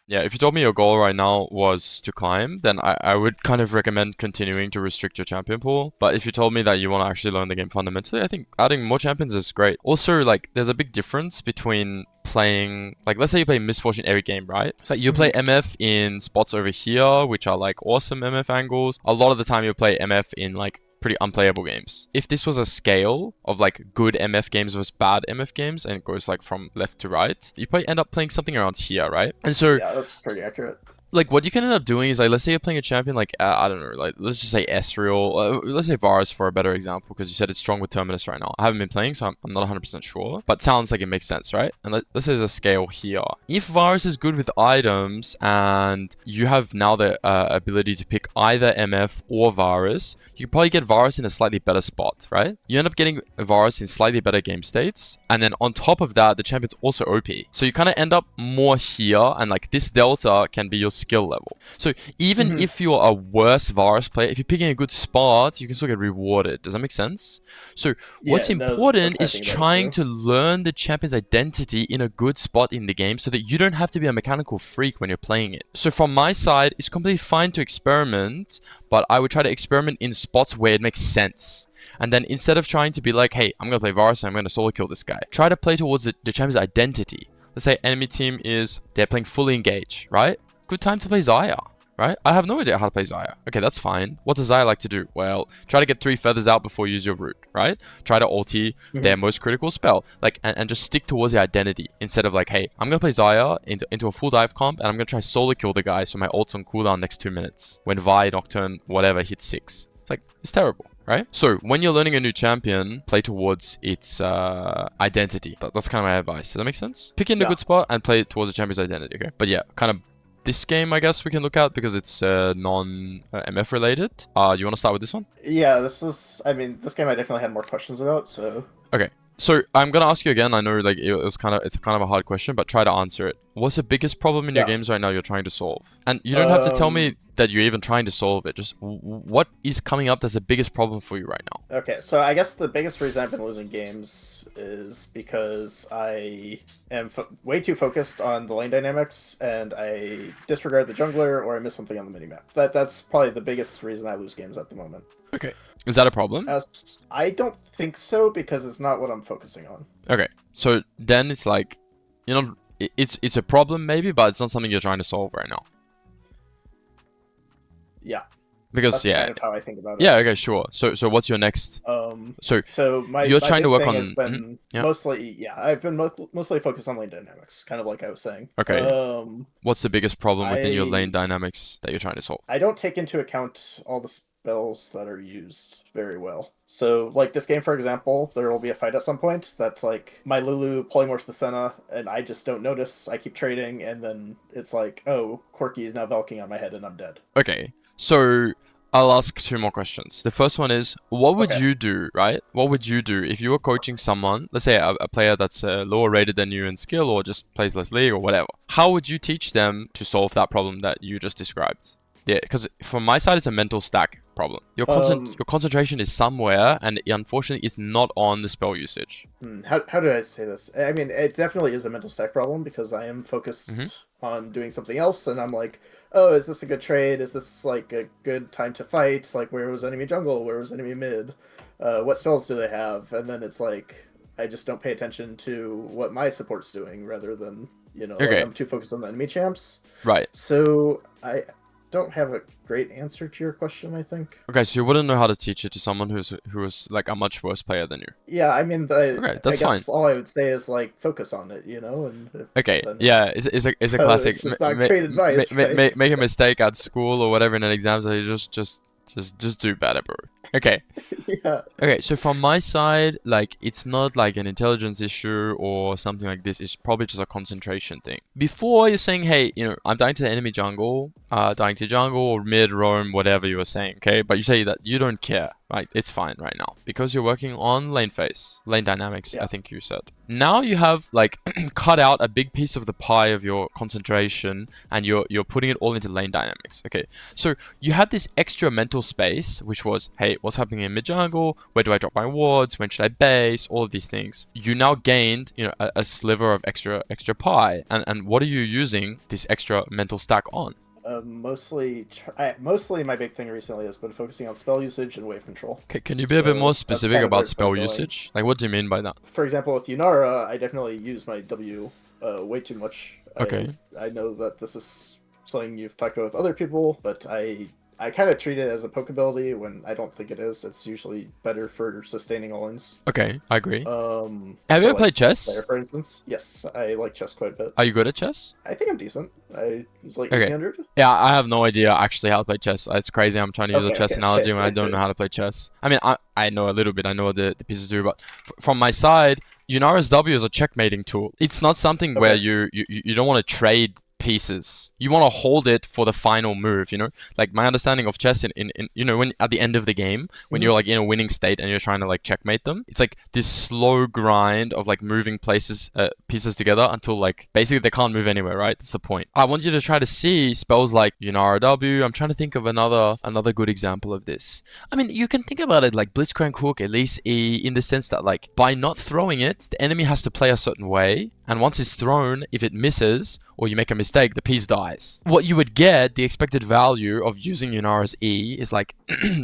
Yeah, if you told me your goal right now was to climb, then I would kind of recommend continuing to restrict your champion pool. But if you told me that you want to actually learn the game fundamentally, I think adding more champions is great. Also, like, there's a big difference between playing, like, let's say you play Misfortune every game, right? So you play MF in spots over here, which are like awesome MF angles. A lot of the time you play MF in like pretty unplayable games. If this was a scale of like good MF games versus bad MF games and it goes like from left to right, you probably end up playing something around here, right? And so Yeah, that's pretty accurate. like what you can end up doing is like, let's say you're playing a champion like I don't know, like let's just say Ezreal, let's say Varus for a better example, because you said it's strong with Terminus right now. I haven't been playing, so I'm not 100% sure, but sounds like it makes sense, right? And let's say there's a scale here. If Varus is good with items and you have now the ability to pick either MF or Varus, you probably get Varus in a slightly better spot, right? You end up getting Varus in slightly better game states, and then on top of that, the champion's also OP. So you kind of end up more here, and like this delta can be your skill level. So even if you're a worse Varus player, if you're picking a good spot, you can still get rewarded. Does that make sense? So what's important is trying to learn the champion's identity in a good spot in the game so that you don't have to be a mechanical freak when you're playing it. So from my side, it's completely fine to experiment, but I would try to experiment in spots where it makes sense. And then instead of trying to be like, hey, I'm going to play Varus and I'm going to solo kill this guy, try to play towards the champion's identity. Let's say enemy team is, they're playing fully engage, right? Good time to play Xayah, right? I have no idea how to play Xayah. Okay, that's fine. What does Xayah like to do? Well, try to get 3 feathers out before you use your root, right? Try to ulti their most critical spell. Like, and just stick towards the identity instead of like, hey, I'm going to play Xayah into a full dive comp and I'm going to try solo kill the guy so my ult's on cooldown next 2 minutes when Vi, Nocturne, whatever hits 6. It's like, it's terrible. Right? So when you're learning a new champion, play towards its identity. That's kind of my advice. Does that make sense? Pick in a good spot and play towards the champion's identity, okay? But yeah, kind of this game, I guess we can look at because it's non-MF related. Do you want to start with this one? Yeah, this game I definitely had more questions about, so... Okay. So I'm gonna ask you again. I know like it's kind of a hard question, but try to answer it. What's the biggest problem in your games right now you're trying to solve? And you don't have to tell me that you're even trying to solve it. Just what is coming up that's the biggest problem for you right now? Okay, so I guess the biggest reason I've been losing games is because I am way too focused on the lane dynamics and I disregard the jungler or I miss something on the minimap. That's probably the biggest reason I lose games at the moment. Okay. Is that a problem? I don't think so because it's not what I'm focusing on. Okay. So then it's like, you know, it's a problem maybe, but it's not something you're trying to solve right now. Yeah. Because that's kind of how I think about it. Yeah, okay, sure. So what's your next so you're trying to work on has been mostly I've been mostly focused on lane dynamics, kind of like I was saying. Okay. What's the biggest problem within your lane dynamics that you're trying to solve? I don't take into account all the spells that are used very well. So, like this game, for example, there will be a fight at some point that's like my Lulu polymorphs the Senna, and I just don't notice. I keep trading, and then it's like, oh, Corki is now Valking on my head, and I'm dead. Okay, so I'll ask 2 more questions. The first one is, what would you do, right? What would you do if you were coaching someone, let's say a player that's lower rated than you in skill or just plays less league or whatever? How would you teach them to solve that problem that you just described? Yeah, because from my side, it's a mental stack problem. Your concentration is somewhere, and unfortunately, it's not on the spell usage. How do I say this? I mean, it definitely is a mental stack problem because I am focused on doing something else, and I'm like, oh, is this a good trade? Is this like a good time to fight? Like, where was enemy jungle? Where was enemy mid? What spells do they have? And then it's like, I just don't pay attention to what my support's doing rather than, you know, like I'm too focused on the enemy champs. Right. So I don't have a great answer to your question, I think. Okay, so you wouldn't know how to teach it to someone who's like a much worse player than you. Yeah, I mean, okay, that's I guess fine. All I would say is like focus on it, you know. And yeah, it's a classic. It's just not great advice. Make a mistake at school or whatever in an exam, so you just do better, bro. Okay. Yeah. Okay, so from my side, like, it's not like an intelligence issue or something like this. It's probably just a concentration thing. Before you're saying, hey, you know, I'm dying to the enemy jungle, dying to jungle or mid, roam, whatever you were saying, okay? But you say that you don't care. right? It's fine right now because you're working on lane phase, lane dynamics, Yeah. I think you said. Now you have like cut out a big piece of the pie of your concentration and you're putting it all into lane dynamics. Okay, so you had this extra mental space, which was, hey, what's happening in mid jungle? Where do I drop my wards? When should I base? All of these things. You now gained, you know, a sliver of extra pie. And what are you using this extra mental stack on? Mostly my big thing recently has been focusing on spell usage and wave control. Okay, can you be a bit more That's specific kind of where about it's been spell going. usage? Like, what do you mean by that? For example, with Yunara, I definitely use my W way too much. Okay. I know that this is something you've talked about with other people, but I kind of treat it as a poke ability when I don't think it is. It's usually better for sustaining all-ins. Okay, I agree. Have you ever played chess? Player, for instance? Yes, I like chess quite a bit. Are you good at chess? I think I'm decent. I was like Okay. 800. Yeah, I have no idea actually how to play chess. It's crazy. I'm trying to use a chess analogy when I don't know how to play chess. I mean, I know a little bit. I know what the pieces do, but from my side, Yunara's W is a checkmating tool. It's not something where you don't want to trade pieces. You want to hold it for the final move, you know? Like my understanding of chess in you know, when at the end of the game, when you're like in a winning state and you're trying to like checkmate them, it's like this slow grind of like moving pieces together until like basically they can't move anywhere, right? That's the point. I want you to try to see spells like Yunara W. I'm trying to think of another good example of this. I mean, you can think about it like Blitzcrank Hook, Elise E, in the sense that like by not throwing it, the enemy has to play a certain way. And once it's thrown, if it misses or you make a mistake, the piece dies. What you would get, the expected value of using Yunara's E is like,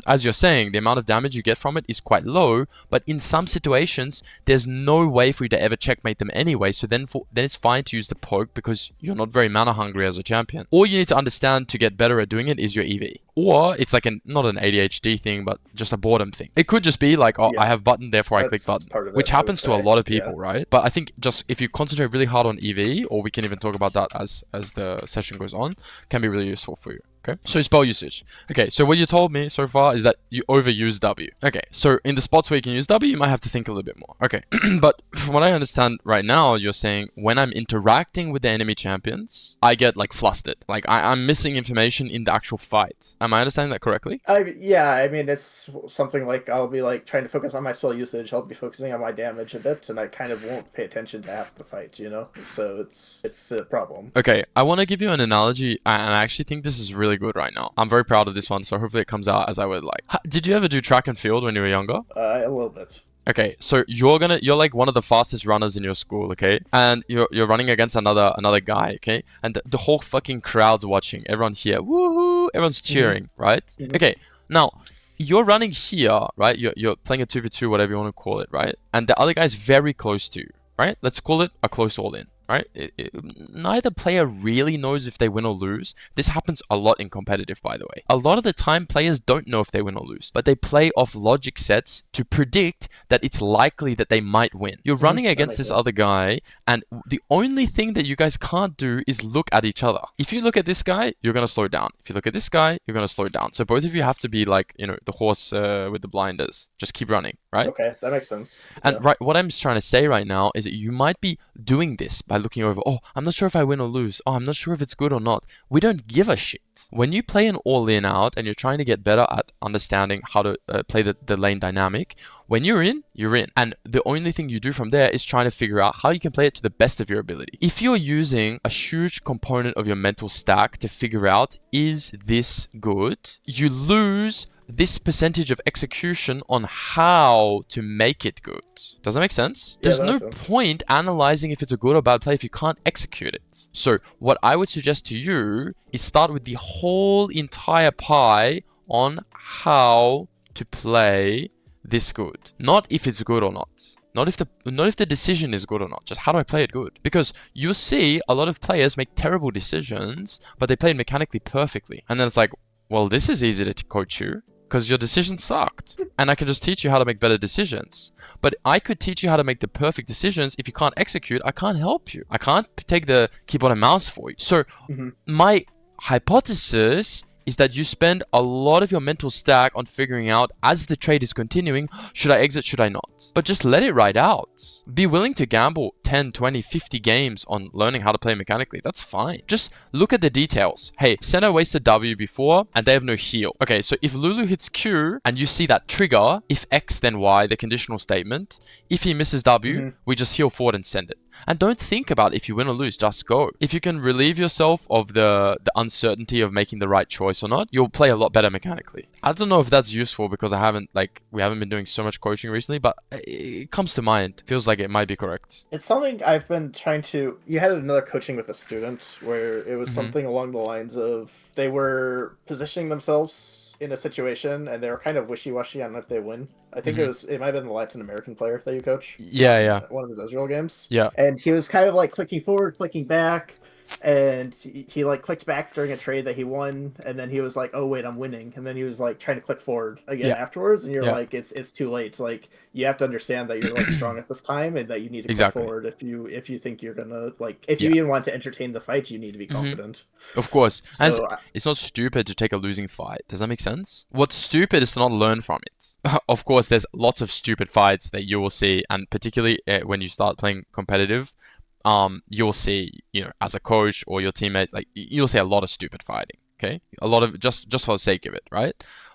as you're saying, the amount of damage you get from it is quite low, but in some situations, there's no way for you to ever checkmate them anyway, so then it's fine to use the poke because you're not very mana hungry as a champion. All you need to understand to get better at doing it is your EV. Or it's like not an ADHD thing, but just a boredom thing. It could just be like, oh, I have button, therefore I click button, which happens to a lot of people, right? But I think just if you concentrate really hard on EV, or we can even talk about that as the session goes on, can be really useful for you. Okay, so spell usage. Okay, so what you told me so far is that you overuse W. Okay, so in the spots where you can use W, you might have to think a little bit more. Okay, but from what I understand right now, you're saying when I'm interacting with the enemy champions, I get like flustered. Like I'm missing information in the actual fight. Am I understanding that correctly? Yeah, I mean, it's something like I'll be like trying to focus on my spell usage. I'll be focusing on my damage a bit, and I kind of won't pay attention to half the fight, you know? So it's a problem. Okay, I want to give you an analogy, and I actually think this is really good right now. I'm very proud of this one, so hopefully it comes out as I would like. Did you ever do track and field when you were younger? A little bit. Okay, so you're like one of the fastest runners in your school, okay? And you're running against another guy, okay? And the whole fucking crowd's watching. Everyone's here. Woohoo! Everyone's cheering, right? Okay, now you're running here, right? You're playing a 2v2, whatever you want to call it, right? And the other guy's very close to you, right? Let's call it a close all-in. Right? Neither player really knows if they win or lose. This happens a lot in competitive, by the way. A lot of the time, players don't know if they win or lose, but they play off logic sets to predict that it's likely that they might win. You're running against this other guy, and the only thing that you guys can't do is look at each other. If you look at this guy, you're going to slow down. If you look at this guy, you're going to slow down. So both of you have to be like, you know, the horse with the blinders. Just keep running, right? Okay, that makes sense. And right, what I'm trying to say right now is that you might be doing this by looking over, oh, I'm not sure if I win or lose. Oh, I'm not sure if it's good or not. We don't give a shit. When you play an all-in out and you're trying to get better at understanding how to play the lane dynamic, when you're in, you're in. And the only thing you do from there is trying to figure out how you can play it to the best of your ability. If you're using a huge component of your mental stack to figure out, is this good? You lose this percentage of execution on how to make it good. Does that make sense? There's no point analyzing if it's a good or bad play if you can't execute it. So what I would suggest to you is start with the whole entire pie on how to play this good. Not if it's good or not. Not if the decision is good or not. Just how do I play it good? Because you see a lot of players make terrible decisions, but they play it mechanically perfectly. And then it's like, well, this is easy to coach you, because your decision sucked. And I can just teach you how to make better decisions. But I could teach you how to make the perfect decisions. If you can't execute, I can't help you. I can't take the keyboard and mouse for you. So my hypothesis is that you spend a lot of your mental stack on figuring out as the trade is continuing, should I exit, should I not? But just let it ride out. Be willing to gamble 10, 20, 50 games on learning how to play mechanically. That's fine. Just look at the details. Hey, Senna wasted W before and they have no heal. Okay, so if Lulu hits Q and you see that trigger, if X then Y, the conditional statement, if he misses W, we just heal forward and send it. And don't think about if you win or lose, just go. If you can relieve yourself of the uncertainty of making the right choice or not, you'll play a lot better mechanically. I don't know if that's useful because we haven't been doing so much coaching recently, but it comes to mind. Feels like it might be correct. It's something I've been trying to... You had another coaching with a student where it was something along the lines of they were positioning themselves in a situation and they were kind of wishy-washy on if they win. I think it might have been the Latin American player that you coach. Yeah. One of his Israel games. Yeah. And he was kind of like clicking forward, clicking back, and he like clicked back during a trade that he won, and then he was like, "Oh wait, I'm winning," and then he was like trying to click forward again afterwards, and you're like, "It's too late." Like you have to understand that you're like strong at this time, and that you need to click forward if you think you're gonna like if you even want to entertain the fight, you need to be confident. Of course, and So, it's not stupid to take a losing fight. Does that make sense? What's stupid is to not learn from it. Of course, there's lots of stupid fights that you will see, and particularly when you start playing competitive, you'll see, as a coach or your teammate, like you'll see a lot of stupid fighting. Okay, a lot of just for the sake of it, right?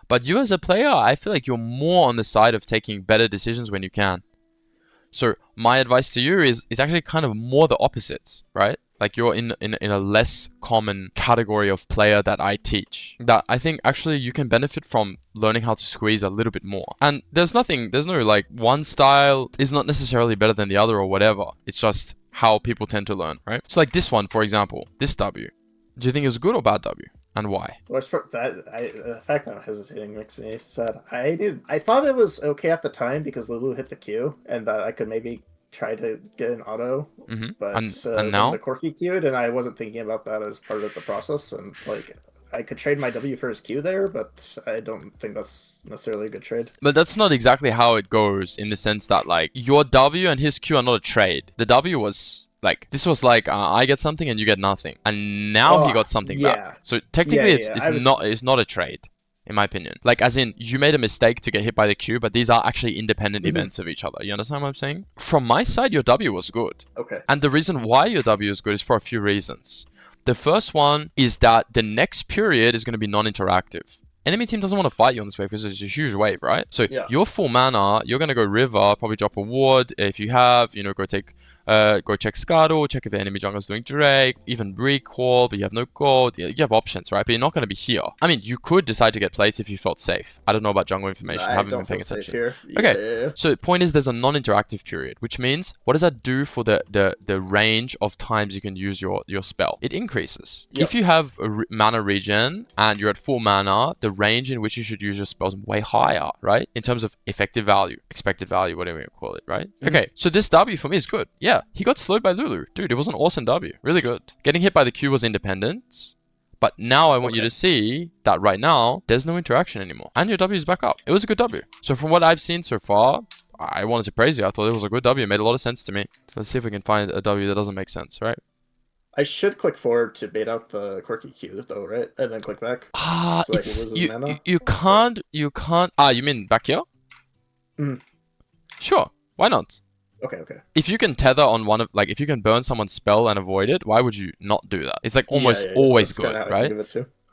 But you as a player, I feel like you're more on the side of taking better decisions when you can. So my advice to you is actually kind of more the opposite, right? Like you're in a less common category of player that I teach. That I think actually you can benefit from learning how to squeeze a little bit more. And there's no like one style is not necessarily better than the other or whatever. It's just how people tend to learn, right? So like this one, for example, this W. Do you think it's good or bad W? And why? Well, the fact that I'm hesitating makes me sad. I thought it was okay at the time because Lulu hit the Q and that I could maybe try to get an auto, but and now the Corky queued, and I wasn't thinking about that as part of the process. And like, I could trade my W for his Q there, but I don't think that's necessarily a good trade. But that's not exactly how it goes in the sense that like your W and his Q are not a trade. The W was like this was like I get something and you get nothing, and now he got something back. So technically, it's not a trade. In my opinion, like as in you made a mistake to get hit by the Q, but these are actually independent events of each other. You understand what I'm saying? From my side, your W was good. Okay. And the reason why your W is good is for a few reasons. The first one is that the next period is going to be non-interactive. Enemy team doesn't want to fight you on this wave because it's a huge wave, right? So you're full mana, you're going to go river, probably drop a ward. If you have, go check Scuttle, check if the enemy jungle is doing Drake, even recall, but you have no gold. You have options, right? But you're not going to be here. I mean, you could decide to get plates if you felt safe. I don't know about jungle information. I haven't been paying attention. Here. Okay, so the point is there's a non-interactive period, which means what does that do for the range of times you can use your spell? It increases. If you have a mana regen and you're at full mana, the range in which you should use your spells is way higher, right? In terms of effective value, expected value, whatever you call it, right? Okay, so this W for me is good. Yeah, he got slowed by Lulu. Dude, it was an awesome W. Really good. Getting hit by the Q was independent. But now I want you to see that right now, there's no interaction anymore. And your W is back up. It was a good W. So from what I've seen so far, I wanted to praise you. I thought it was a good W. It made a lot of sense to me. So let's see if we can find a W that doesn't make sense, right? I should click forward to bait out the Quirky Q though, right? And then click back. You can't. You mean back here? Sure. Why not? Okay. If you can tether on if you can burn someone's spell and avoid it, why would you not do that? It's like almost always good, right?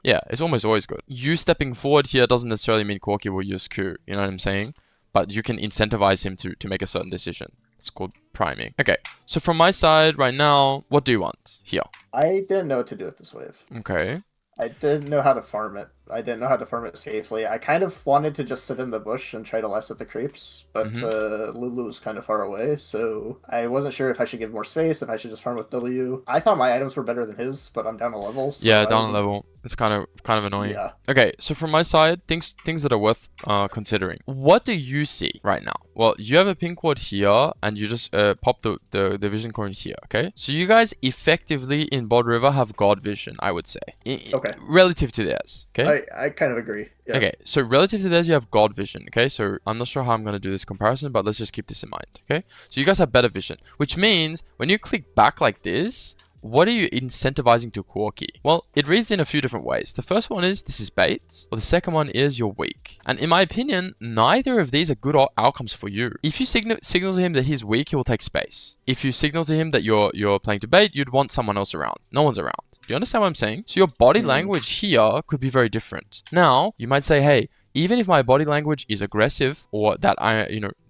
Yeah, it's almost always good. You stepping forward here doesn't necessarily mean Corky will use Q. You know what I'm saying? But you can incentivize him to make a certain decision. It's called priming. Okay, so from my side right now, what do you want here? I didn't know what to do with this wave. Okay. I didn't know how to farm it. I didn't know how to farm it safely. I kind of wanted to just sit in the bush and try to last with the creeps, but Lulu was kind of far away, so I wasn't sure if I should give more space, if I should just farm with W. I thought my items were better than his, but I'm down a level. So yeah, down a level. It's kind of annoying. Yeah. Okay, so from my side, things that are worth considering. What do you see right now? Well, you have a pink ward here, and you just pop the vision coin here, okay? So you guys effectively in Bod River have God vision, I would say. Okay. Relative to theirs, okay? I kind of agree. Yeah. Okay, so relative to theirs, you have God vision, okay? So I'm not sure how I'm going to do this comparison, but let's just keep this in mind, okay? So you guys have better vision, which means when you click back like this, what are you incentivizing to Corki? Well, it reads in a few different ways. The first one is this is bait, or the second one is you're weak. And in my opinion, neither of these are good outcomes for you. If you signal to him that he's weak, he will take space. If you signal to him that you're playing to bait, you'd want someone else around. No one's around. Do you understand what I'm saying? So your body language here could be very different. Now, you might say, hey, even if my body language is aggressive, or that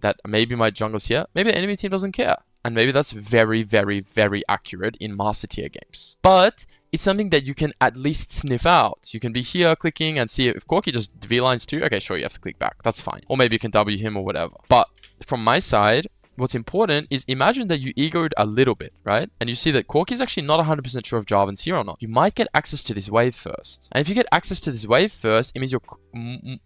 that maybe my jungle's here, maybe the enemy team doesn't care. And maybe that's very, very, very accurate in master tier games. But it's something that you can at least sniff out. You can be here clicking and see if Corki just V-lines too. Okay, sure, you have to click back. That's fine. Or maybe you can W him or whatever. But from my side, what's important is imagine that you egoed a little bit, right? And you see that Corki is actually not 100% sure if Jarvan's here or not. You might get access to this wave first. And if you get access to this wave first, it means you're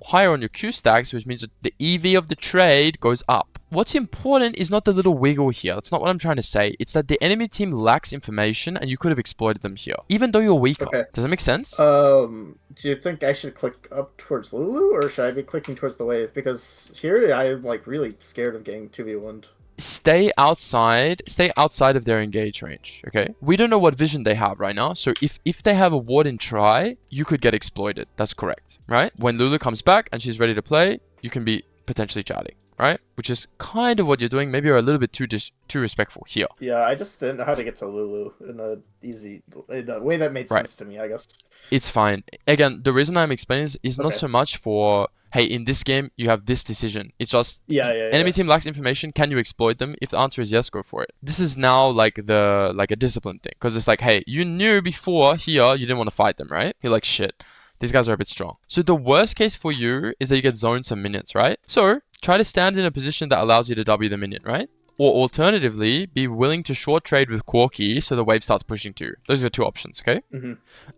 higher on your Q stacks, which means that the EV of the trade goes up. What's important is not the little wiggle here. That's not what I'm trying to say. It's that the enemy team lacks information and you could have exploited them here, even though you're weaker. Okay. Does that make sense? Do you think I should click up towards Lulu, or should I be clicking towards the wave? Because here I'm like really scared of getting 2v1'd. Stay outside of their engage range, okay? We don't know what vision they have right now, so if they have a ward in try, you could get exploited. That's correct, right? When Lulu comes back and she's ready to play, you can be potentially chatting, right? Which is kind of what you're doing. Maybe you're a little bit too respectful here. Yeah, I just didn't know how to get to Lulu in a way that made sense to me, I guess. It's fine. Again, the reason I'm explaining is not so much for, hey, in this game, you have this decision. It's just, enemy team lacks information. Can you exploit them? If the answer is yes, go for it. This is now like a discipline thing. Because it's like, hey, you knew before here, you didn't want to fight them, right? You're like, shit, these guys are a bit strong. So the worst case for you is that you get zoned some minions, right? So try to stand in a position that allows you to W the minion, right? Or alternatively, be willing to short trade with Corki so the wave starts pushing too. Those are your two options, okay?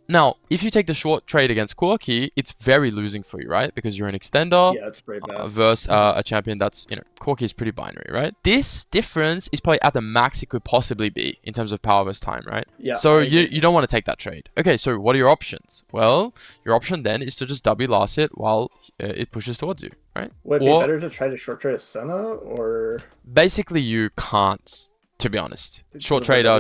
Now, if you take the short trade against Corki, it's very losing for you, right? Because you're an extender it's pretty bad. Versus a champion that's, Corki is pretty binary, right? This difference is probably at the max it could possibly be in terms of power versus time, right? Yeah. So you don't want to take that trade. Okay, so what are your options? Well, your option then is to just W last it while it pushes towards you, right? Would it be better to try to short trade a Senna, or...? Basically, you can't, to be honest. Short trader.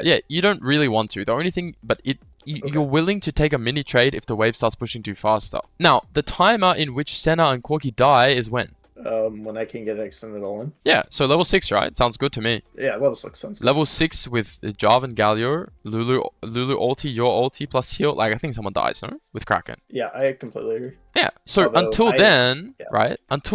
Yeah, you don't really want to. The only thing, but you're willing to take a mini trade if the wave starts pushing too faster. Now, the timer in which Senna and Corki die is when? When I can get an extended all-in. Yeah, so level 6, right? Sounds good to me. Yeah, level 6 sounds good. Level 6 with Jarvan Galio, Lulu ulti, your ulti plus heal. Like, I think someone dies, no? With Kraken. Yeah, I completely agree. Yeah, so until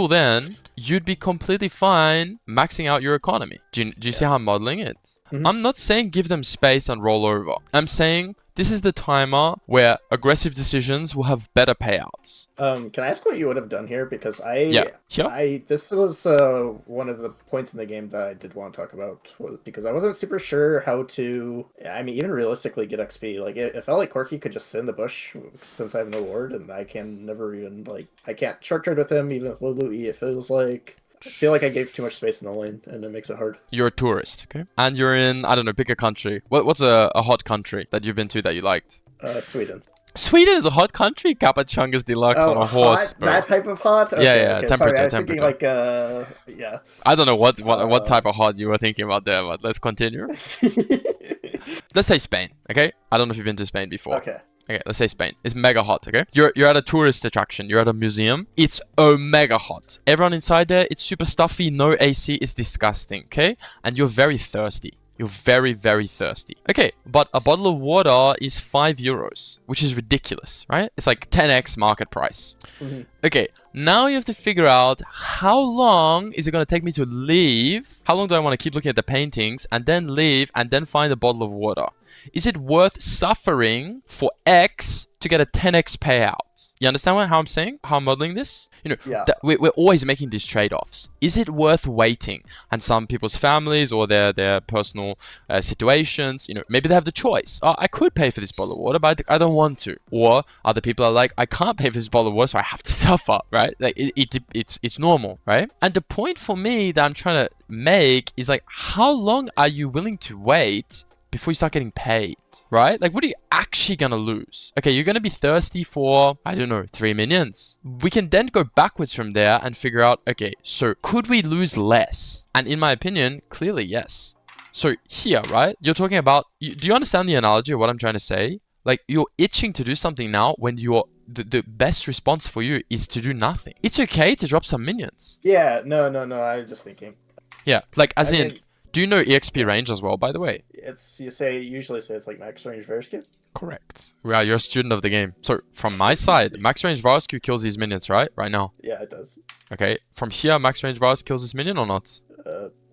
then, you'd be completely fine maxing out your economy. Do you see how I'm modeling it? I'm not saying give them space and roll over. I'm saying this is the timer where aggressive decisions will have better payouts. Can I ask what you would have done here? Because this was one of the points in the game that I did want to talk about, because I wasn't super sure how to, even realistically get XP. Like, it felt like Corki could just sit in the bush since I have no ward, and I can never even, I can't short trade with him, even with Lulu E. It feels like... I feel like I gave too much space in the lane, and it makes it hard. You're a tourist, okay? And you're in, I don't know, pick a country. What's a hot country that you've been to that you liked? Sweden. Sweden is a hot country? Capachungus Deluxe on a horse, bro. That type of hot? Okay, yeah, temperature, thinking yeah. I don't know what type of hot you were thinking about there, but let's continue. Let's say Spain, okay? I don't know if you've been to Spain before. Okay, let's say Spain. It's mega hot, okay? You're at a tourist attraction. You're at a museum. It's mega hot. Everyone inside there, it's super stuffy. No AC. It's disgusting, okay? And you're very thirsty. You're very, very thirsty. Okay, but a bottle of water is €5, which is ridiculous, right? It's like 10x market price. Okay, now you have to figure out how long is it going to take me to leave? How long do I want to keep looking at the paintings and then leave and then find a bottle of water? Is it worth suffering for X to get a 10x payout? You understand how I'm saying? How I'm modeling this? We're always making these trade-offs. Is it worth waiting? And some people's families or their personal situations, maybe they have the choice. Oh, I could pay for this bottle of water, but I don't want to. Or other people are like, I can't pay for this bottle of water, so I have to suffer, right? Like it's normal, right? And the point for me that I'm trying to make is like, how long are you willing to wait before you start getting paid, right? Like, what are you actually gonna lose? Okay, you're gonna be thirsty for, I don't know, 3 minions. We can then go backwards from there and figure out, okay, so could we lose less? And in my opinion, clearly, yes. So here, right? You're talking about. Do you understand the analogy of what I'm trying to say? Like you're itching to do something now when the best response for you is to do nothing. It's okay to drop some minions. Yeah, no, I was just thinking. Yeah, like as I in, mean, do you know EXP range as well? By the way. it's usually say it's like max range Versky. Correct. Well, you're a student of the game. So from my side, max range Varus Q kills these minions, right? Right now. Yeah, it does. Okay. From here, max range Varus kills this minion or not?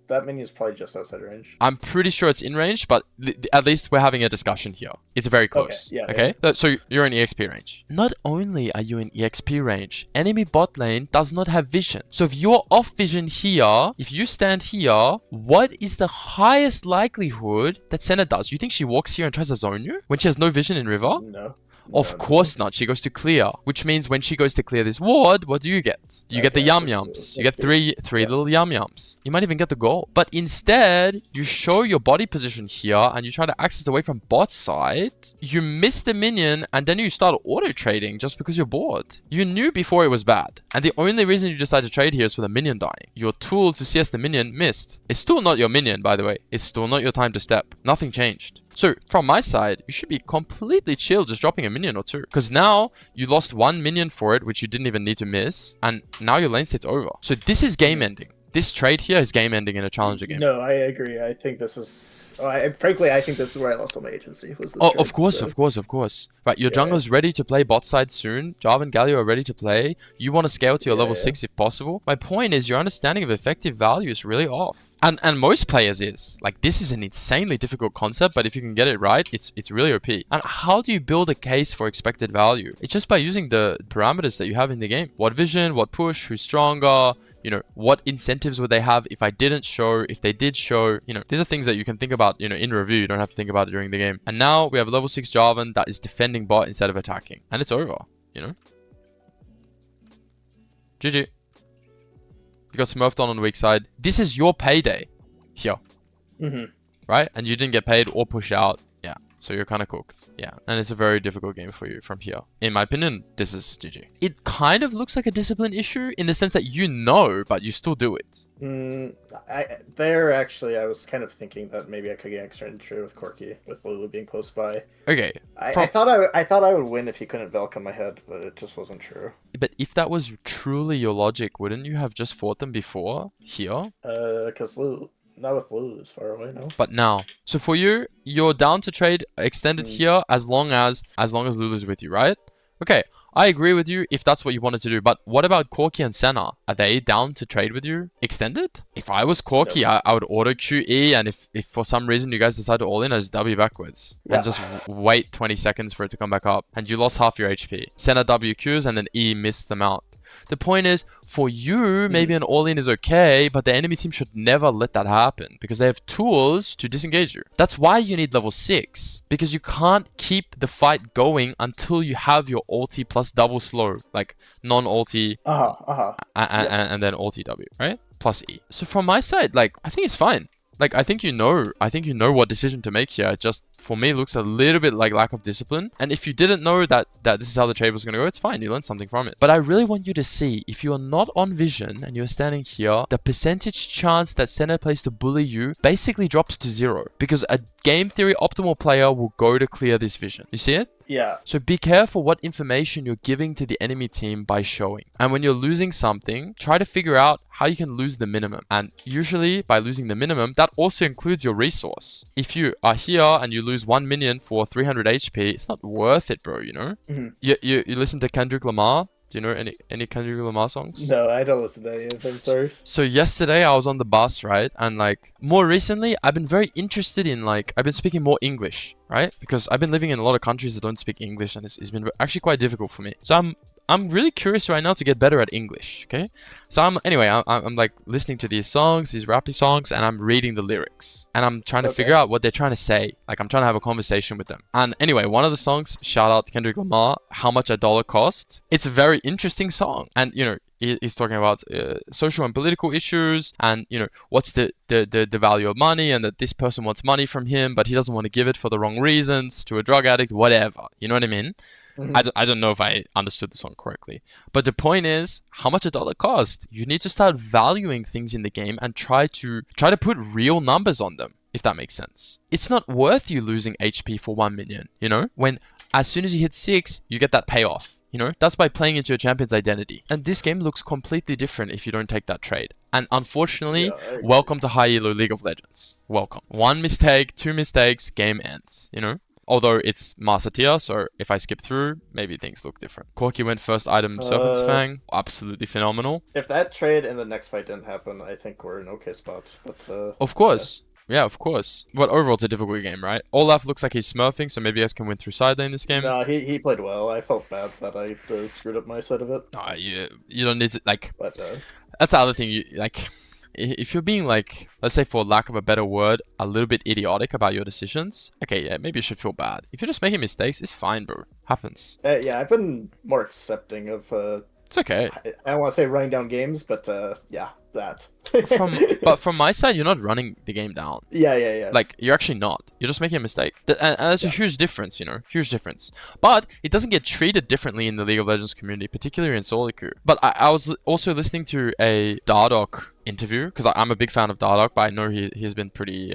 That minion is probably just outside range. I'm pretty sure it's in range, but at least we're having a discussion here. It's very close. Okay, yeah, okay? yeah. So you're in EXP range. Not only are you in EXP range, enemy bot lane does not have vision. So if you're off vision here, if you stand here, what is the highest likelihood that Senna does? You think she walks here and tries to zone you when she has no vision in river? No. Of course not. She goes to clear, which means when she goes to clear this ward, what do you get? You get the yum yums. You get three little yum yums. You might even get the goal. But instead, you show your body position here and you try to access away from bot side. You miss the minion and then you start auto trading just because you're bored. You knew before it was bad. And the only reason you decide to trade here is for the minion dying. Your tool to CS the minion missed. It's still not your minion, by the way. It's still not your time to step. Nothing changed. So from my side, you should be completely chill just dropping a minion or two. Because now you lost one minion for it, which you didn't even need to miss. And now your lane state's over. So this is game ending. This trade here is game ending in a challenger game. No, I agree. I think this is... frankly, I think this is where I lost all my agency. Was this Oh, trade, of course. Right, your jungler's ready to play bot side soon. Jarvan and Galio are ready to play. You want to scale to your level 6 if possible. My point is your understanding of effective value is really off. And most players is. Like, this is an insanely difficult concept, but if you can get it right, it's really OP. And how do you build a case for expected value? It's just by using the parameters that you have in the game. What vision, what push, who's stronger, you know, what incentives would they have if I didn't show, if they did show, you know, these are things that you can think about, you know, in review. You don't have to think about it during the game. And now we have a level 6 Jarvan that is defending bot instead of attacking. And it's over, you know. GG. You got smurfed on the weak side. This is your payday here. Right? And you didn't get paid or pushed out. Yeah. So you're kind of cooked. Yeah. And it's a very difficult game for you from here. In my opinion, this is GG. It kind of looks like a discipline issue in the sense that you know, but you still do it. I was kind of thinking that maybe I could get extra entry with Corki, with Lulu being close by. Okay. I thought I would win if he couldn't Velk on my head, but it just wasn't true. But if that was truly your logic, wouldn't you have just fought them before here? Because Lulu... Not with Lulu this far away, no. But now. So for you, you're down to trade extended here as long as Lulu's with you, right? Okay, I agree with you if that's what you wanted to do. But what about Corki and Senna? Are they down to trade with you extended? If I was Corki, I would auto QE, and if for some reason you guys decide to all in, I just W backwards. And just wait 20 seconds for it to come back up. And you lost half your HP. Senna WQs and then E missed them out. The point is, for you, maybe an all-in is okay, but the enemy team should never let that happen because they have tools to disengage you. That's why you need level 6, because you can't keep the fight going until you have your ulti plus double slow, like non-ulti and then ulti W, right? Plus E. So from my side, like, I think it's fine. Like, I think you know what decision to make here. It just, for me, looks a little bit like lack of discipline. And if you didn't know that this is how the trade was going to go, it's fine. You learned something from it. But I really want you to see, if you are not on vision and you're standing here, the percentage chance that Senna plays to bully you basically drops to 0. Because a game theory optimal player will go to clear this vision. You see it? Yeah. So be careful what information you're giving to the enemy team by showing. And when you're losing something, try to figure out how you can lose the minimum. And usually by losing the minimum, that also includes your resource. If you are here and you lose 1 minion for 300 HP, it's not worth it, bro, you know? You listen to Kendrick Lamar? Do you know any Kendrick Lamar songs? No, I don't listen to any of them, sorry. So yesterday I was on the bus, right? And like more recently, I've been very interested in I've been speaking more English, right? Because I've been living in a lot of countries that don't speak English and it's been actually quite difficult for me. So I'm really curious right now to get better at English, okay? So I'm like listening to these songs, these rappy songs, and I'm reading the lyrics. And I'm trying to figure out what they're trying to say. Like, I'm trying to have a conversation with them. And anyway, one of the songs, shout out to Kendrick Lamar, How Much a Dollar Cost. It's a very interesting song. And, you know, he's talking about social and political issues and, you know, what's the value of money and that this person wants money from him, but he doesn't want to give it for the wrong reasons to a drug addict, whatever. You know what I mean? I don't know if I understood the song correctly. But the point is, how much a dollar cost? You need to start valuing things in the game and try to put real numbers on them. if that makes sense. It's not worth you losing HP for 1 million, you know? When as soon as you hit 6, you get that payoff. You know, that's by playing into your champion's identity. And this game looks completely different if you don't take that trade. And unfortunately, welcome to high elo League of Legends. Welcome. 1 mistake, 2 mistakes, game ends, you know? Although it's Master tier, so if I skip through, maybe things look different. Corki went first item Serpent's Fang. Absolutely phenomenal. If that trade in the next fight didn't happen, I think we're in an okay spot. But of course. Yeah, of course. But overall, it's a difficult game, right? Olaf looks like he's smurfing, so maybe you guys can win through side lane this game. No, he played well. I felt bad that I screwed up my side of it. No, you don't need to, like... But, that's the other thing, if you're being, like, let's say for lack of a better word, a little bit idiotic about your decisions, okay, yeah, maybe you should feel bad. If you're just making mistakes, it's fine, bro. Happens. Yeah, I've been more accepting of... it's okay. I don't want to say running down games, but yeah, that. But from my side, you're not running the game down. Yeah. Like, you're actually not. You're just making a mistake. And that's a huge difference, you know? Huge difference. But it doesn't get treated differently in the League of Legends community, particularly in solo queue. But I was also listening to a Dardoch interview, because I'm a big fan of Dardoch, but I know he's been pretty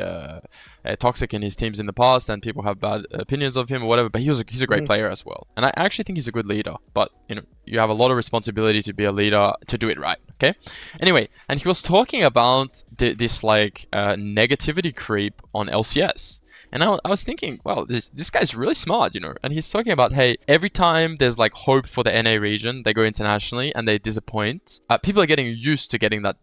toxic in his teams in the past, and people have bad opinions of him or whatever, but he's a great player as well. And I actually think he's a good leader, but, you know, you have a lot of responsibility to be a leader to do it right, okay? Anyway, and he was talking about this, like, negativity creep on LCS. And I was thinking, well, this guy's really smart, you know. And he's talking about, hey, every time there's like hope for the NA region, they go internationally and they disappoint. People are getting used to getting that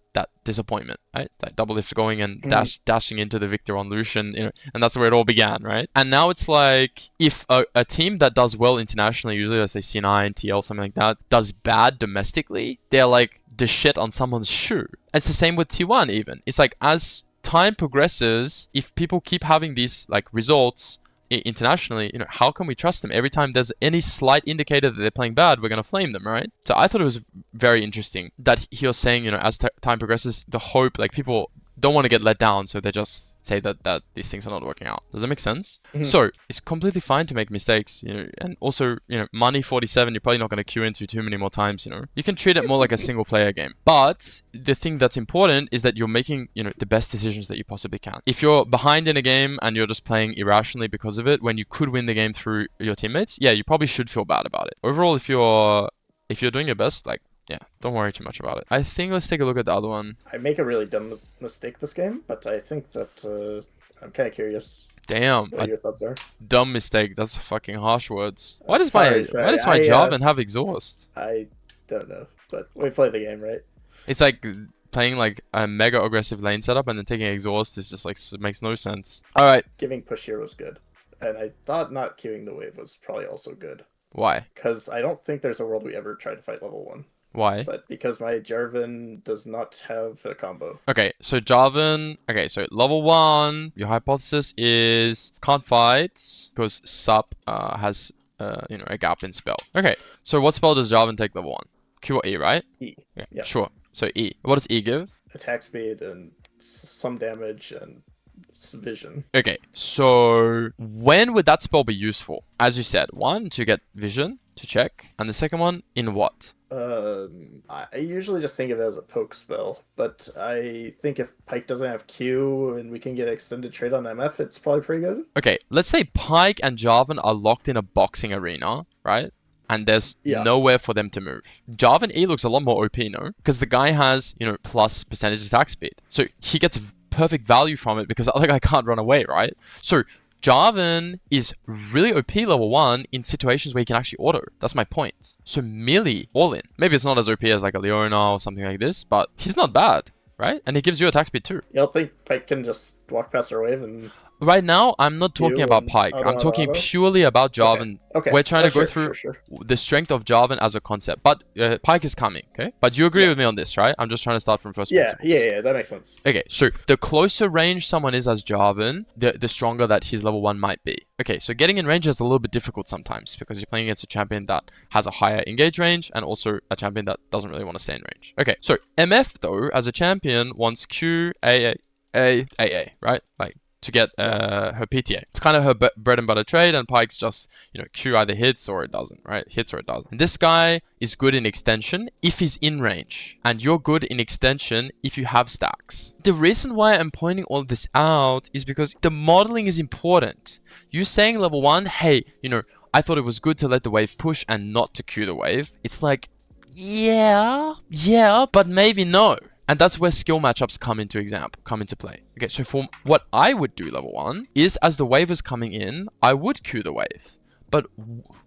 disappointment, right? Like double lift going and dashing into the victor on Lucian, you know. And that's where it all began, right? And now it's like, if a team that does well internationally, usually let's say C9, TL, something like that, does bad domestically, they're like the shit on someone's shoe. It's the same with T1 even. It's like, as time progresses, if people keep having these like results internationally, you know, how can we trust them? Every time there's any slight indicator that they're playing bad, we're gonna flame them, right? So I thought it was very interesting that he was saying, you know, as time progresses, the hope, like, people don't want to get let down, so they just say that these things are not working out. Does that make sense? So it's completely fine to make mistakes, you know, and also, you know, money 47, you're probably not going to queue into too many more times, you know. You can treat it more like a single player game. But the thing that's important is that you're making, you know, the best decisions that you possibly can. If you're behind in a game and you're just playing irrationally because of it, when you could win the game through your teammates, yeah, you probably should feel bad about it. Overall, if you're doing your best, like, yeah, don't worry too much about it. I think let's take a look at the other one. I make a really dumb mistake this game, but I think that I'm kind of curious. Damn, what your thoughts are. Dumb mistake. That's fucking harsh words. Why does my Jarvan have exhaust? I don't know, but we play the game, right? It's like playing like a mega aggressive lane setup and then taking exhaust is just like, makes no sense. All right. Giving push here was good, and I thought not queuing the wave was probably also good. Why? Because I don't think there's a world we ever try to fight level 1. Why? But because my Jarvan does not have a combo. Okay, so Jarvan... Okay, so level 1, your hypothesis is can't fight because Sup has, you know, a gap in spell. Okay, so what spell does Jarvan take level 1? Q or E, right? E. Okay, yeah. Sure. So E. What does E give? Attack speed and some damage and vision. Okay, so when would that spell be useful? As you said, 1, to get vision, to check, and the second one, in what? I usually just think of it as a poke spell, but I think if Pyke doesn't have Q and we can get extended trade on MF, it's probably pretty good. Okay, let's say Pyke and Jarvan are locked in a boxing arena, right? And there's nowhere for them to move. Jarvan E looks a lot more OP, no? Because the guy has, you know, plus percentage attack speed. So he gets perfect value from it because the other guy can't run away, right? So Jarvan is really OP level 1 in situations where he can actually auto. That's my point. So melee, all in. Maybe it's not as OP as like a Leona or something like this, but he's not bad, right? And he gives you attack speed too. You don't think Pyke can just walk past our wave and... Right now, I'm not talking about Pyke. I'm talking purely about Jarvan. Okay. We're trying to go through the strength of Jarvan as a concept. But Pyke is coming, okay? But you agree with me on this, right? I'm just trying to start from first principles. Yeah, that makes sense. Okay, so the closer range someone is as Jarvan, the stronger that his level 1 might be. Okay, so getting in range is a little bit difficult sometimes because you're playing against a champion that has a higher engage range and also a champion that doesn't really want to stay in range. Okay, so MF, though, as a champion, wants Q, AA, right? Like, to get Yeah. her PTA. It's kind of her bread and butter trade, and Pyke's just, Q either hits or it doesn't, right? Hits or it doesn't. And this guy is good in extension if he's in range, and you're good in extension if you have stacks. The reason why I'm pointing all this out is because the modeling is important. You saying level 1, hey, I thought it was good to let the wave push and not to Q the wave. It's like, yeah, but maybe no. And that's where skill matchups come into play. Okay, so for what I would do level 1 is, as the wave is coming in, I would Q the wave. But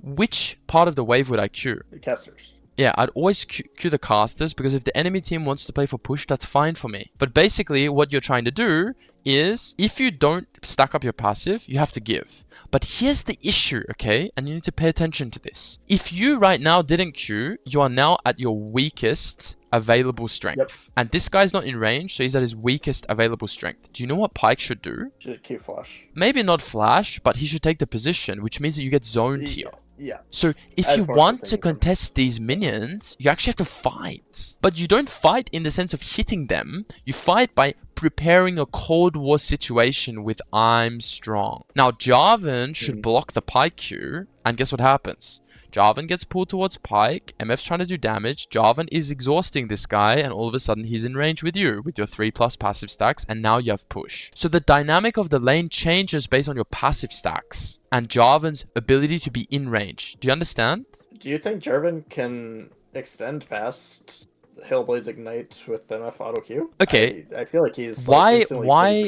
which part of the wave would I Q? The casters. Yeah, I'd always Q the casters, because if the enemy team wants to play for push, that's fine for me. But basically, what you're trying to do is, if you don't stack up your passive, you have to give. But here's the issue, okay? And you need to pay attention to this. If you right now didn't Q, you are now at your weakest available strength. Yep. And this guy's not in range, so he's at his weakest available strength. Do you know what Pyke should do? Should Q flash. Maybe not flash, but he should take the position, which means that you get zoned here. Yeah. So if you want to contest these minions, you actually have to fight. But you don't fight in the sense of hitting them. You fight by preparing a Cold War situation with I'm strong. Now, Jarvan should block the Pyke Q, and guess what happens? Jarvan gets pulled towards Pyke, MF's trying to do damage, Jarvan is exhausting this guy, and all of a sudden he's in range with you, with your 3+ passive stacks, and now you have push. So the dynamic of the lane changes based on your passive stacks, and Jarvan's ability to be in range. Do you understand? Do you think Jarvan can extend past Hellblade's Ignite with MF auto Q? Okay. I feel like he's why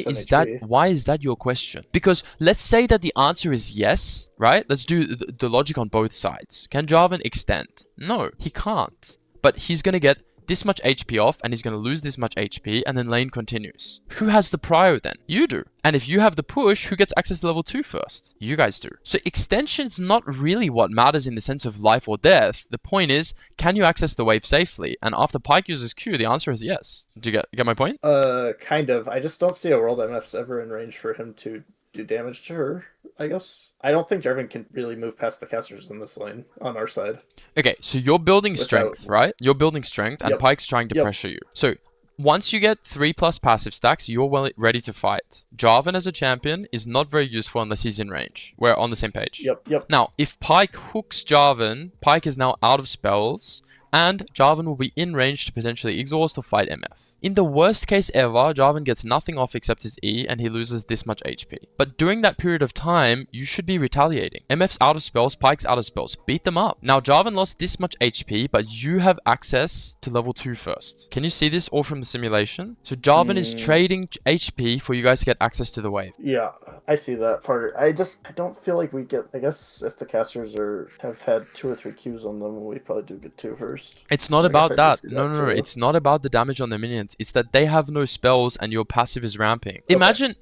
is that your question? Because let's say that the answer is yes, right? Let's do the logic on both sides. Can Jarvan extend? No, he can't. But he's gonna get this much HP off, and he's going to lose this much HP, and then lane continues. Who has the prio then? You do. And if you have the push, who gets access to level 2 first? You guys do. So extension's not really what matters in the sense of life or death. The point is, can you access the wave safely? And after Pyke uses Q, the answer is yes. Do you get my point? Kind of. I just don't see a world MF's ever in range for him to do damage to her, I guess. I don't think Jarvan can really move past the casters in this lane on our side. Okay, so you're building strength, right? You're building strength, and Pyke's trying to pressure you. So once you get 3+ passive stacks, you're well ready to fight. Jarvan as a champion is not very useful unless he's in range. We're on the same page. Yep. Now, if Pyke hooks Jarvan, Pyke is now out of spells, and Jarvan will be in range to potentially exhaust or fight MF. In the worst case ever, Jarvan gets nothing off except his E, and he loses this much HP. But during that period of time, you should be retaliating. MF's out of spells, Pyke's out of spells. Beat them up. Now, Jarvan lost this much HP, but you have access to level 2 first. Can you see this all from the simulation? So Jarvan is trading HP for you guys to get access to the wave. Yeah, I see that part. I don't feel like we get... I guess if the casters have had 2 or 3 Qs on them, we probably do get 2 first. It's not about that. No. It's not about the damage on the minions. It's that they have no spells and your passive is ramping. Imagine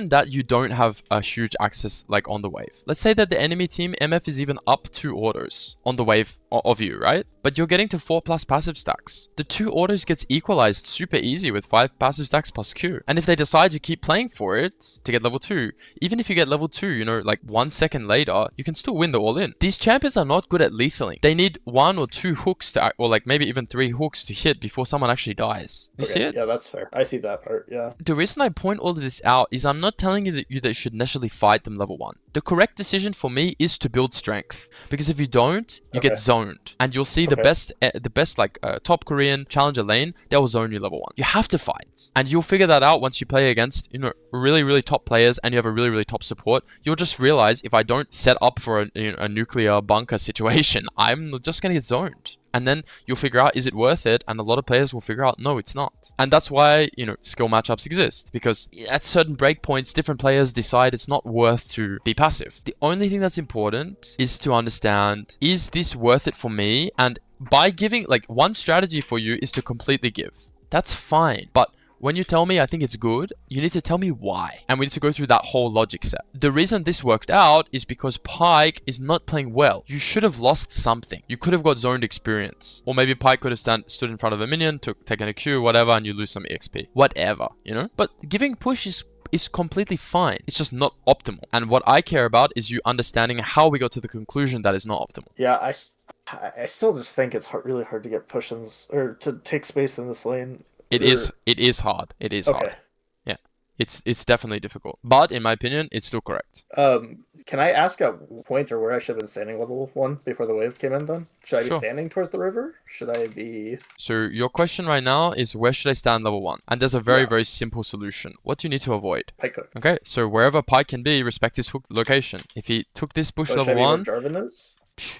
that you don't have a huge access like on the wave. Let's say that the enemy team MF is even up 2 orders on the wave of you, right? But you're getting to 4+ passive stacks. The 2 orders gets equalized super easy with 5 passive stacks plus Q. And if they decide to keep playing for it to get level 2, even if you get level 2, like 1 second later, you can still win the all-in. These champions are not good at lethaling. They need 1 or 2 hooks to, or like maybe even 3 hooks to hit before someone actually dies. You see it? Yeah, that's fair. I see that part, yeah. The reason I point all of this out is I'm not telling you that you should necessarily fight them level 1. The correct decision for me is to build strength. Because if you don't, you get zoned. And you'll see the best top Korean challenger lane, they'll zone you level 1. You have to fight. And you'll figure that out once you play against, really, really top players and you have a really, really top support. You'll just realize if I don't set up for a nuclear bunker situation, I'm just going to get zoned. And then you'll figure out, is it worth it? And a lot of players will figure out, no, it's not. And that's why, skill matchups exist. Because at certain breakpoints, different players decide it's not worth to be passive. The only thing that's important is to understand, is this worth it for me? And by giving, one strategy for you is to completely give. That's fine. But when you tell me I think it's good, you need to tell me why. And we need to go through that whole logic set. The reason this worked out is because Pyke is not playing well. You should have lost something. You could have got zoned experience. Or maybe Pyke could have stood in front of a minion, taken a Q, whatever, and you lose some EXP. Whatever, But giving push is completely fine. It's just not optimal. And what I care about is you understanding how we got to the conclusion that it's not optimal. Yeah, I still just think it's really hard to get push-ins or to take space in this lane. It is hard. It is hard. It's definitely difficult. But in my opinion, it's still correct. Can I ask at what point or where I should have been standing level 1 before the wave came in then? Should I be Sure. standing towards the river? Should I be... So your question right now is where should I stand level 1? And there's a very, very simple solution. What do you need to avoid? Pike hook. Okay, so wherever Pike can be, respect his hook location. If he took this bush So level should I be where 1, Jarvan is?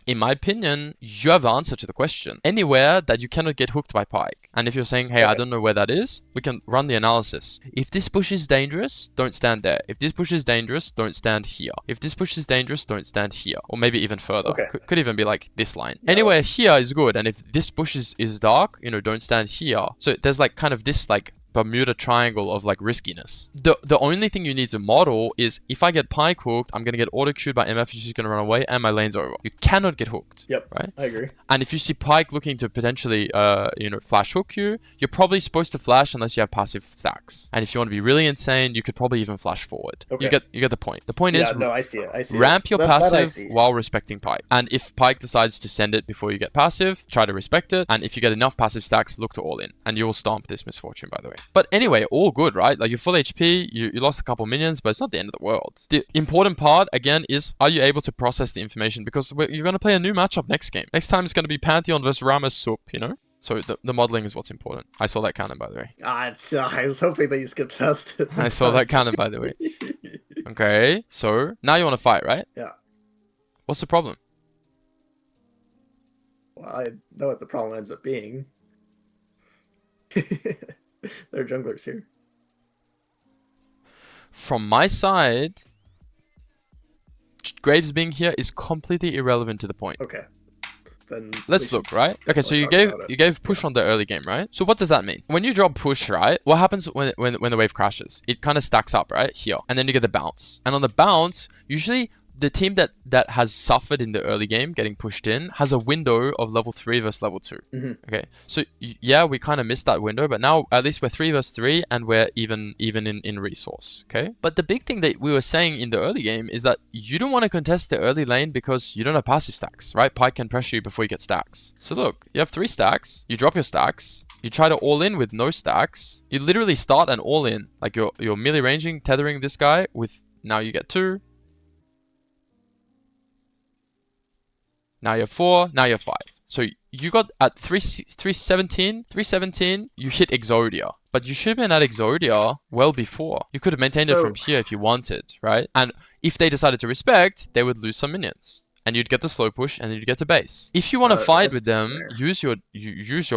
in my opinion, you have the answer to the question. Anywhere that you cannot get hooked by Pike. And if you're saying, hey, I don't know where that is, we can run the analysis. If this bush is dangerous, don't stand there. If this bush is dangerous, don't stand here. If this bush is dangerous, don't stand here. Or maybe even further. Okay. Could even be like this line. Anywhere here is good. And if this bush is dark, you know, don't stand here. So there's like kind of this like Bermuda Triangle of like riskiness. The only thing you need to model is if I get Pike hooked, I'm gonna get auto queued by MF, she's gonna run away, and my lane's over. You cannot get hooked. Yep. Right? I agree. And if you see Pike looking to potentially you know, flash hook you, you're probably supposed to flash unless you have passive stacks. And if you want to be really insane, you could probably even flash forward. Okay. You get the point. The point is no, I see it. I see ramp it. your That I passive see. while respecting Pike. And if Pike decides to send it before you get passive, try to respect it. And if you get enough passive stacks, look to all in. And you will stomp this misfortune, by the way. But anyway, all good, right? Like you're full HP, you lost a couple minions, but it's not the end of the world. The important part, again, is are you able to process the information? Because you're going to play a new matchup next game. Next time it's going to be Pantheon versus Ramos Soup, you know? So the modeling is what's important. I saw that cannon, by the way. I was hoping that you skipped past it. I saw that cannon, by the way. Okay, so now you want to fight, right? Yeah. What's the problem? Well, I know what the problem ends up being. There are junglers here. From my side, Graves being here is completely irrelevant to the point. Okay. Then let's look, right? Okay, so you gave push on the early game, right? So what does that mean? When you drop push, right? What happens when the wave crashes? It kind of stacks up, right? Here. And then you get the bounce. And on the bounce, usually the team that has suffered in the early game getting pushed in has a window of level 3 versus level 2. Okay, so yeah, we kind of missed that window, but now at least we're 3 versus 3 and we're even in resource. Okay, but the big thing that we were saying in the early game is that you don't want to contest the early lane because you don't have passive stacks, right? Pike can pressure you before you get stacks. So look, you have 3 stacks, you drop your stacks, you try to all in with no stacks, you literally start an all in, like you're melee ranging, tethering this guy with, now you get 2. Now you're 4, now you're 5. So you got at 317, you hit Exodia. But you should have been at Exodia well before. You could have maintained it from here if you wanted, right? And if they decided to respect, they would lose some minions. And you'd get the slow push and you'd get to base. If you want to fight with them, use your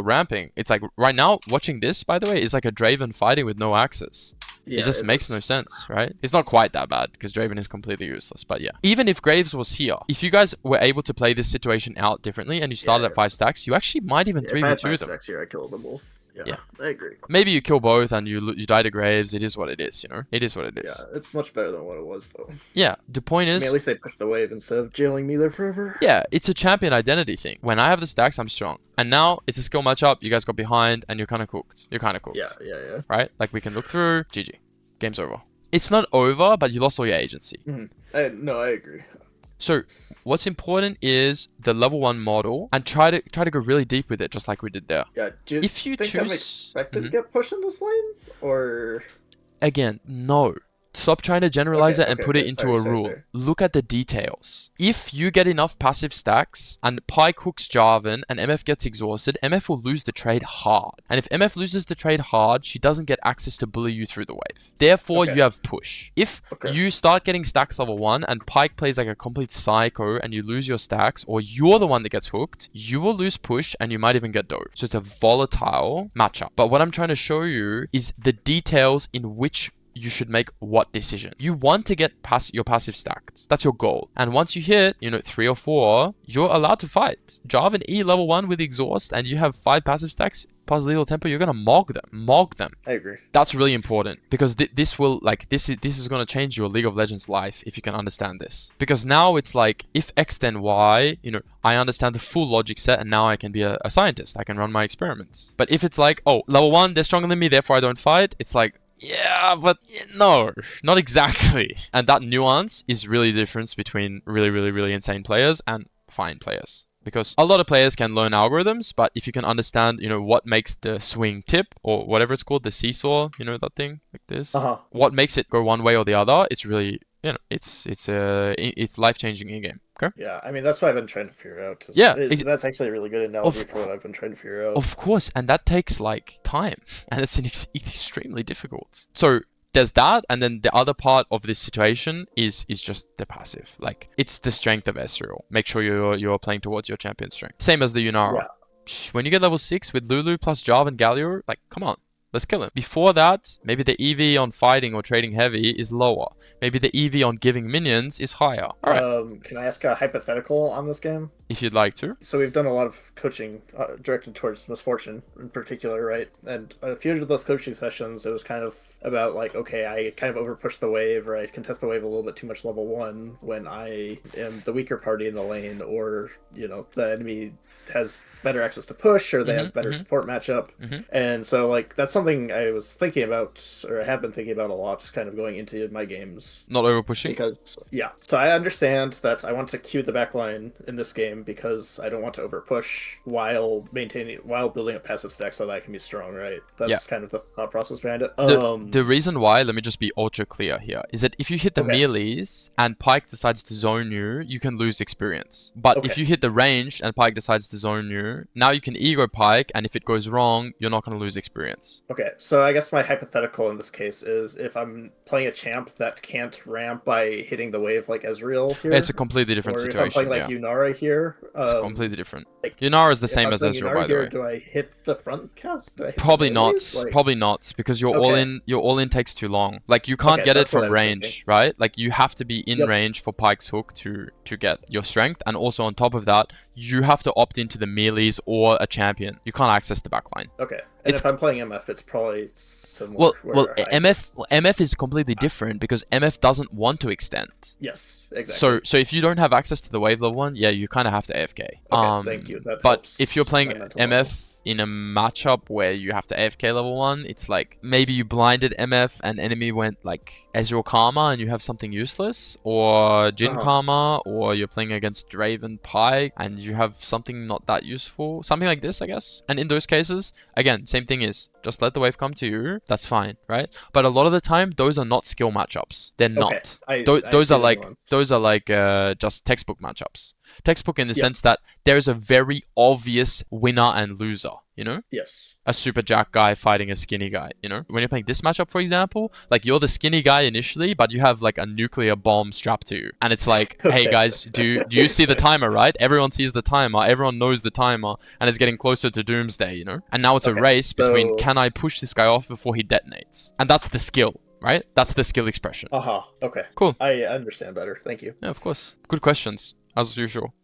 ramping. It's like right now, watching this, by the way, is like a Draven fighting with no access. Yeah, it just makes no sense, right? It's not quite that bad because Draven is completely useless, but yeah. Even if Graves was here, if you guys were able to play this situation out differently and you started at 5 stacks, you actually might even 3v2 them. If I had 5 stacks here, I killed them both. Yeah, I agree. Maybe you kill both and you die to Graves. It is what it is, you know? It is what it is. Yeah, it's much better than what it was, though. Yeah, the point is... I mean, at least they pushed the wave instead of jailing me there forever. Yeah, it's a champion identity thing. When I have the stacks, I'm strong. And now, it's a skill matchup. You guys got behind and you're kind of cooked. You're kind of cooked. Yeah. Right? Like, we can look through. GG. Game's over. It's not over, but you lost all your agency. No, I agree. So, what's important is the level 1 model and try to go really deep with it, just like we did there. Yeah, do you think I'm expected to get pushed in this lane? Or... Again, no. Stop trying to generalize it and put it into a rule. Look at the details. If you get enough passive stacks and Pike hooks Jarvan and MF gets exhausted, MF will lose the trade hard. And if MF loses the trade hard, she doesn't get access to bully you through the wave. Therefore, you have push. If you start getting stacks level 1 and Pike plays like a complete psycho and you lose your stacks, or you're the one that gets hooked, you will lose push and you might even get dope. So it's a volatile matchup. But what I'm trying to show you is the details in which you should make what decision. You want to get your passive stacked. That's your goal. And once you hit, 3 or 4, you're allowed to fight. Jarvan E level 1 with exhaust and you have 5 passive stacks plus lethal tempo, you're gonna mog them. I agree. That's really important because this is gonna change your League of Legends life if you can understand this. Because now it's like, if X then Y, I understand the full logic set and now I can be a scientist. I can run my experiments. But if it's like, oh, level 1, they're stronger than me, therefore I don't fight, it's like, yeah, but no, not exactly. And that nuance is really the difference between really, really, really insane players and fine players. because a lot of players can learn algorithms, but if you can understand, you know, what makes the swing tip or whatever it's called, the seesaw, you know, that thing like this, what makes it go one way or the other, it's really, you know, it's life-changing in game. Okay. Yeah, I mean, that's what I've been trying to figure out. Yeah, That's actually a really good analogy for what I've been trying to figure out. Of course, and that takes like time, and it's extremely difficult. So there's that, and then the other part of this situation is just the passive. Like, it's the strength of Ezreal. Make sure you're playing towards your champion strength. Same as the Yunara. Yeah. When you get level 6 with Lulu plus Jarvan and Galio, like, come on. Let's kill him. Before that, maybe the EV on fighting or trading heavy is lower. Maybe the EV on giving minions is higher. All right. Can I ask a hypothetical on this game? If you'd like to. So we've done a lot of coaching directed towards Misfortune in particular, right? And a few of those coaching sessions, it was kind of about like, okay, I kind of overpush the wave, or I contest the wave a little bit too much level 1 when I am the weaker party in the lane, or, you know, the enemy has better access to push, or they have better support matchup. And so, like, that's something I was thinking about, or I have been thinking about a lot, kind of going into my games. Not overpushing? Because, yeah. So I understand that I want to queue the backline in this game because I don't want to overpush while building a passive stack so that I can be strong, right? That's kind of the thought process behind it. The reason why, let me just be ultra clear here, is that if you hit the melees and Pyke decides to zone you, you can lose experience. But if you hit the range and Pyke decides to zone you, now you can ego Pyke, and if it goes wrong, you're not going to lose experience. Okay, so I guess my hypothetical in this case is if I'm playing a champ that can't ramp by hitting the wave like Ezreal here. It's a completely different situation. Or if I'm playing like Yunara here. It's completely different. Like, Yunara is the same as Ezreal, by the way. Do I hit the front cast? Probably not. Like... Probably not, because your all-in takes too long. Like, you can't get it from range, right? Like, you have to be in range for Pyke's hook to get your strength, and also on top of that, you have to opt into the melees or a champion. You can't access the backline. Okay. And if I'm playing MF, it's probably similar. Well, MF is completely different because MF doesn't want to extend. Yes, exactly. So if you don't have access to the wave level 1, yeah, you kind of have to AFK. Okay, thank you. That but if you're playing MF in a matchup where you have to AFK level 1, it's like maybe you blinded MF and enemy went like Ezreal Karma and you have something useless, or Jhin Karma, or you're playing against Draven Pyke and you have something not that useful. Something like this, I guess. And in those cases, again, same thing is just let the wave come to you. That's fine, right? But a lot of the time, those are not skill matchups. They're not. Those are like just textbook matchups. Textbook in the sense that there's a very obvious winner and loser, you know? Yes. A super jack guy fighting a skinny guy, you know? When you're playing this matchup, for example, like you're the skinny guy initially, but you have like a nuclear bomb strapped to you. And it's like, hey guys, do you see the timer, right? Everyone sees the timer, everyone knows the timer, and it's getting closer to doomsday, you know? And now it's a race between, can I push this guy off before he detonates? And that's the skill. Right? That's the skill expression. Okay. Cool. I understand better. Thank you. Yeah, of course. Good questions, as usual.